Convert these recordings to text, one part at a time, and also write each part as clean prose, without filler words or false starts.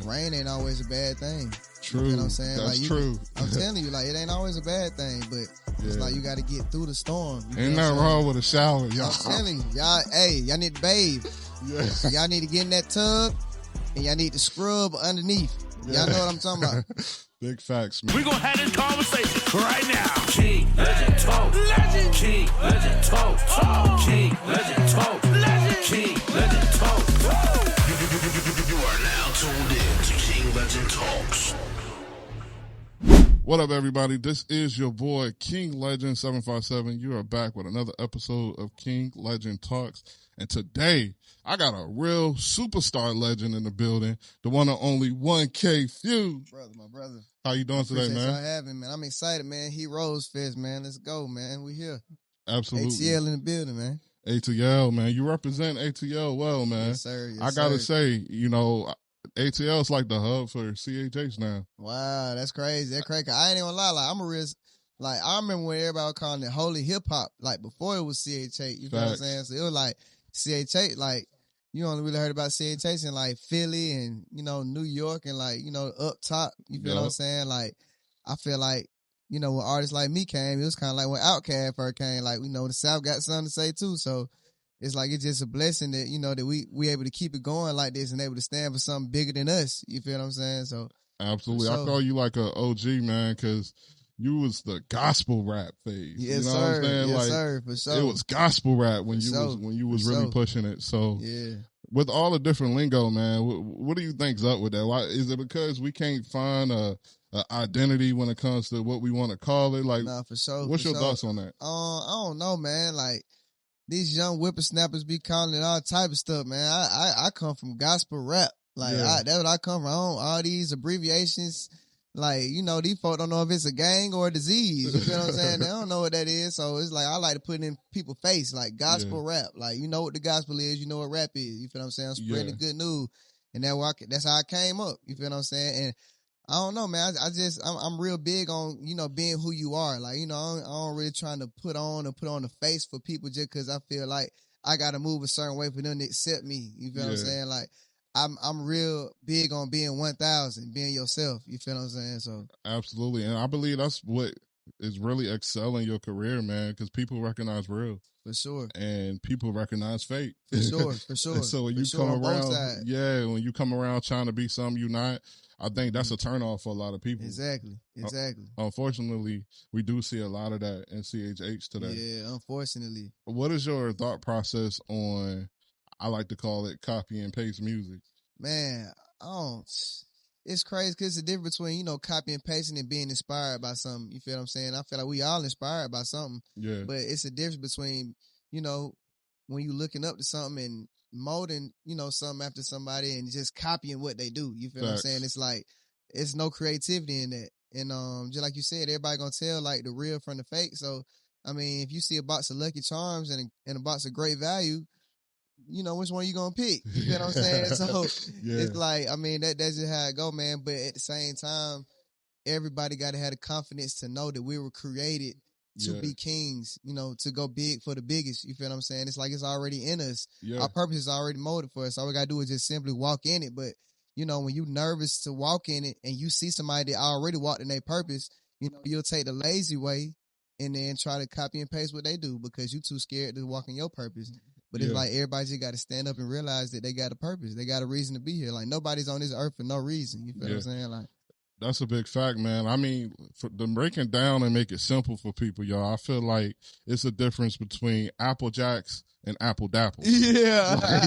rain ain't always a bad thing. True. You know what I'm saying? That's like, true. I'm telling you, like, it ain't always a bad thing, but it's like you got to get through the storm. Ain't nothing wrong with a shower, y'all. I'm telling you, y'all need to bathe. Yeah. Y'all need to get in that tub, and y'all need to scrub underneath. Y'all know what I'm talking about. Big facts, man. We're going to have this conversation right now. King, legend, talk. Legend. King, legend, talk. King, legend, talk. Legend. King, legend, talk. You are now tuned in to King Legend Talks. What up, everybody? This is your boy, King Legend 757. You are back with another episode of King Legend Talks. And today, I got a real superstar legend in the building, the one and only 1K Phew. My brother. How you doing today, man? Y'all having, man. I'm excited, man. Heroes Fest, man. Let's go, man. We here. Absolutely. ATL in the building, man. ATL, man. You represent ATL well, man. Yes, sir. Yes, I gotta say, you know, ATL is like the hub for CHH now. Wow, that's crazy. That's crazy. I ain't even gonna lie. Like, I'm a real, like, I remember when everybody was calling it holy hip hop, like before it was CHH. You know what I'm saying? So it was like CHH, like, you only really heard about CHH in like Philly and, you know, New York and like, you know, up top. You feel what I'm saying? Like, I feel like, you know, when artists like me came, it was kind of like when Outkast first came, like, you know, the South got something to say too. So it's like, it's just a blessing that, you know, that we able to keep it going like this and able to stand for something bigger than us. You feel what I'm saying? So absolutely. I call you like a OG, man, because you was the gospel rap phase. Yes, you know sir. what I'm saying? Yes, like, sir. For sure. it was gospel rap when you was really pushing it. So with all the different lingo, man, what do you think's up with that? Why is it because we can't find a identity when it comes to what we want to call it? Like, nah, for sure. What's your thoughts on that? I don't know, man. Like, these young whippersnappers be calling it all type of stuff, man. I come from gospel rap. Like, that's what I come from. All these abbreviations, like, you know, these folks don't know if it's a gang or a disease. You feel what I'm saying? They don't know what that is. So it's like, I like to put it in people's face, like gospel rap. Like, you know what the gospel is, you know what rap is. You feel what I'm saying? I'm spreading the good news. And that's how I came up. You feel what I'm saying? And I don't know, man. I'm real big on, you know, being who you are. Like, you know, I don't really trying to put on the face for people just because I feel like I got to move a certain way for them to accept me. You feel what I'm saying? Like, I'm real big on being 1,000, being yourself. You feel what I'm saying? So absolutely, and I believe that's what is really excelling your career, man, because people recognize real. For sure. And people recognize fake. For sure. And so when you come around, when you come around trying to be something you're not, I think that's a turnoff for a lot of people. Exactly. Unfortunately, we do see a lot of that in CHH today. Yeah, unfortunately. What is your thought process on, I like to call it copy and paste music? Man, it's crazy because it's the difference between, you know, copy and pasting and being inspired by something. You feel what I'm saying? I feel like we all inspired by something. Yeah. But it's a difference between, you know, when you looking up to something and molding, you know, something after somebody and just copying what they do. You feel what I'm saying? It's like, it's no creativity in that. And just like you said, everybody gonna tell like the real from the fake. So, I mean, if you see a box of Lucky Charms and a box of Great Value, you know, which one you gonna pick? You know what I'm saying? So it's like, I mean, that's just how it go, man. But at the same time, everybody got to have the confidence to know that we were created to be kings, you know, to go big for the biggest. You feel what I'm saying? It's like it's already in us. Our purpose is already molded for us. All we got to do is just simply walk in it. But, you know, when you nervous to walk in it and you see somebody that already walked in their purpose, you know, you'll take the lazy way and then try to copy and paste what they do because you too scared to walk in your purpose. But it's like everybody just got to stand up and realize that they got a purpose. They got a reason to be here. Like, nobody's on this earth for no reason. You feel what I'm saying? Like, that's a big fact, man. I mean, for the breaking down and make it simple for people, y'all, I feel like it's a difference between Apple Jacks and Apple Dapples. Yeah. Like,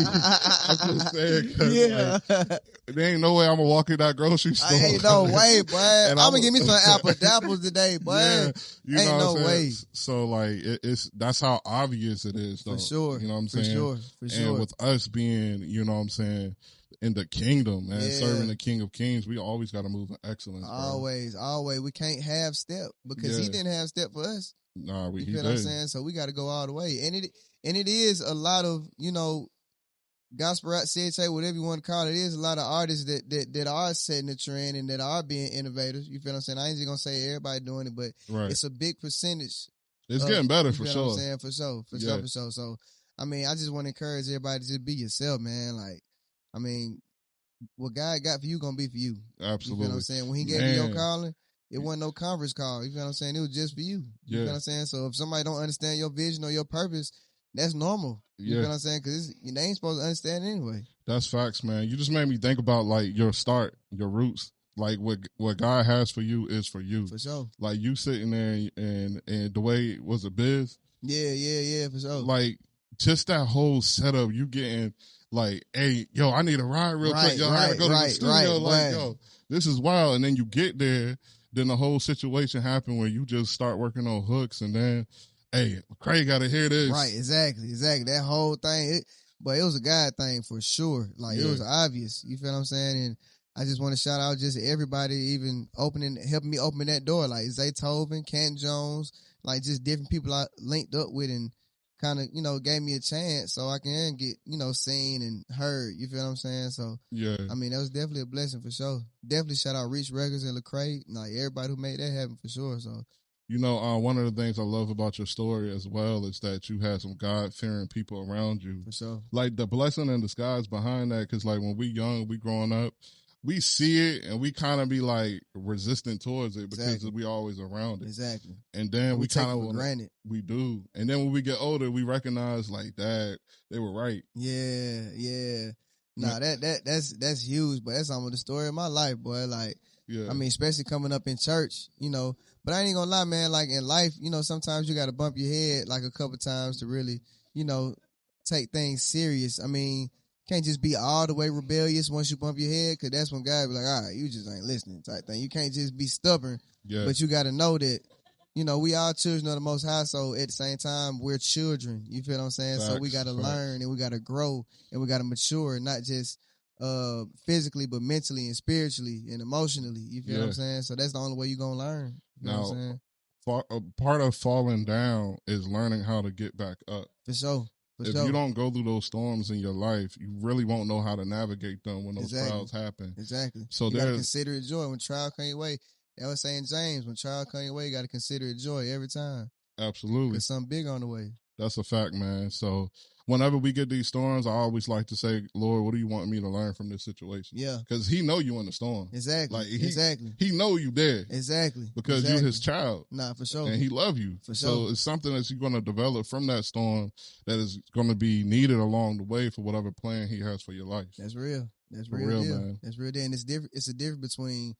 I'm just saying, like, there ain't no way I'm going to walk in that grocery store. Ain't no way, boy. I'm going to give me some Apple Dapples today, boy. Yeah, ain't no way. So, like, that's how obvious it is, though. For sure. You know what I'm saying? For sure. And with us being, you know what I'm saying, in the kingdom, man, serving the King of Kings, we always got to move in excellence. Bro. Always. We can't have step because he didn't have step for us. Nah, you feel what I'm saying? So we got to go all the way. And it is a lot of, you know, gospel rap, CHA, whatever you want to call it, is a lot of artists that are setting the trend and that are being innovators. You feel what I'm saying? I ain't just going to say everybody doing it, but it's a big percentage. It's getting better for sure. What I'm saying? For sure. So, I mean, I just want to encourage everybody to just be yourself, man. Like, I mean, what God got for you gonna be for you. Absolutely. You feel what I'm saying? When he gave you your calling, it wasn't no conference call. You feel what I'm saying? It was just for you. You feel what I'm saying? So if somebody don't understand your vision or your purpose, that's normal. You feel what I'm saying? Because they ain't supposed to understand anyway. That's facts, man. You just made me think about like your start, your roots. Like what God has for you is for you. For sure. Like you sitting there and the way was it Biz? Yeah, for sure. Like just that whole setup, you getting like, hey, yo, I need a ride real quick. Yo, I gotta go to the studio. Like, yo, this is wild. And then you get there, then the whole situation happened where you just start working on hooks and then, hey, Craig gotta hear this. Right, exactly. That whole thing. But it was a God thing for sure. Like it was obvious. You feel what I'm saying? And I just want to shout out just everybody even helping me open that door. Like Zaytoven, Kent Jones, like just different people I linked up with and kind of, gave me a chance so I can get, seen and heard. You feel what I'm saying? So, I mean, that was definitely a blessing for sure. Definitely shout out Reach Records and Lecrae, like everybody who made that happen for sure. So, one of the things I love about your story as well is that you had some God-fearing people around you. For sure. Like the blessing in disguise behind that, because like when we young, we growing up, we see it and we kind of be like resistant towards it because we always around it. Exactly. And then we kind of granted. We do. And then when we get older, we recognize like that they were right. Yeah. Nah, that's huge, but that's almost the story of my life, boy. Like, I mean, especially coming up in church, But I ain't gonna lie, man. Like in life, sometimes you got to bump your head like a couple times to really, take things serious. I mean. Can't just be all the way rebellious once you bump your head, because that's when God be like, all right, you just ain't listening type thing. You can't just be stubborn, but you got to know that, we all children of the Most High, so at the same time, we're children. You feel what I'm saying? Facts, so we got to learn and we got to grow and we got to mature, not just physically, but mentally and spiritually and emotionally. You feel what I'm saying? So that's the only way you're going to learn. You know what I'm saying? Part of falling down is learning how to get back up. For sure. If you don't go through those storms in your life, you really won't know how to navigate them when those trials happen. Exactly. So you got to consider it joy when trial come your way. That was saying James, when trial come your way, you got to consider it joy every time. Absolutely. There's something big on the way. That's a fact, man. So whenever we get these storms, I always like to say, Lord, what do you want me to learn from this situation? Yeah. Because he know you in the storm. Exactly. Like he know you there. Exactly. Because you're his child. Nah, for sure. And he love you. For sure. So it's something that you're going to develop from that storm that is going to be needed along the way for whatever plan he has for your life. That's real. That's for real, man. That's real deal. And it's different. It's a difference between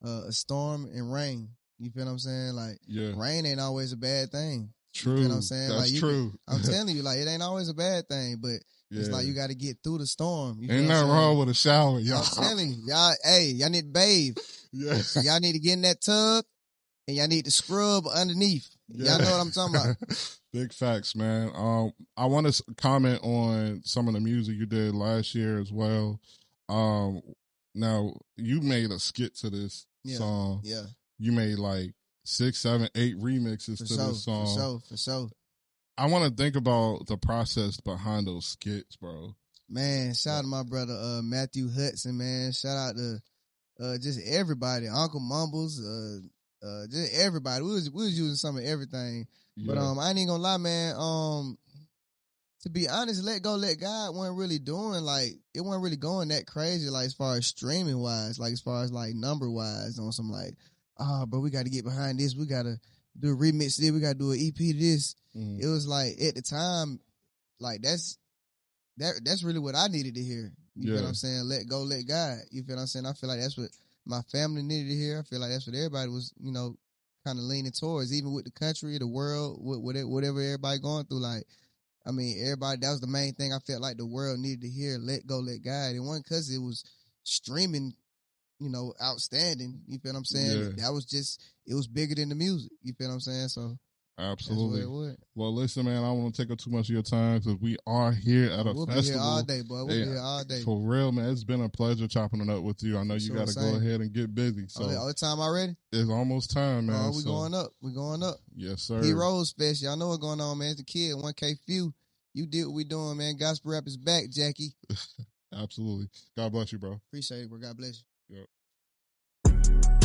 a storm and rain. You feel what I'm saying? Like, rain ain't always a bad thing. True. You know what I'm saying? That's true. I'm telling you, like, it ain't always a bad thing, but it's like you got to get through the storm. You ain't nothing wrong with a shower, y'all. I'm telling you, y'all need to bathe. Y'all need to get in that tub, and y'all need to scrub underneath. Y'all know what I'm talking about. Big facts, man. I want to comment on some of the music you did last year as well. Now, you made a skit to this song. Yeah. You made like 6, 7, 8 remixes to this song. For sure. I want to think about the process behind those skits, bro. Man, shout out to my brother Matthew Hudson, man. Shout out to just everybody, Uncle Mumbles, just everybody. We was using some of everything. But I ain't gonna lie, man. To be honest, Let Go, Let God wasn't really doing it wasn't really going that crazy, like as far as streaming wise, like as far as like number wise on some like, bro, we got to get behind this. We got to do a remix to this. We got to do an EP to this. It was like at the time, like that's really what I needed to hear. You feel what I'm saying? Let go, let God. You feel what I'm saying? I feel like that's what my family needed to hear. I feel like that's what everybody was, kind of leaning towards, even with the country, the world, whatever everybody going through. Like, I mean, everybody, that was the main thing I felt like the world needed to hear. Let go, let God. It wasn't because it was streaming, outstanding. You feel what I'm saying? That was just, it was bigger than the music. You feel what I'm saying? So. Absolutely. Well, listen, man, I don't want to take up too much of your time because we are here at a festival. We'll be here all day, boy. We'll be here all day. For real, man. It's been a pleasure chopping it up with you. I know you got to go ahead and get busy. So all the time already? It's almost time, man. We're going up. We're going up. Yes, sir. Heroes Fest. Y'all know what's going on, man. It's the kid, 1K Phew. You did what we doing, man. Gospel rap is back, Jackie. Absolutely. God bless you, bro. Appreciate it, bro. God bless you. Yep.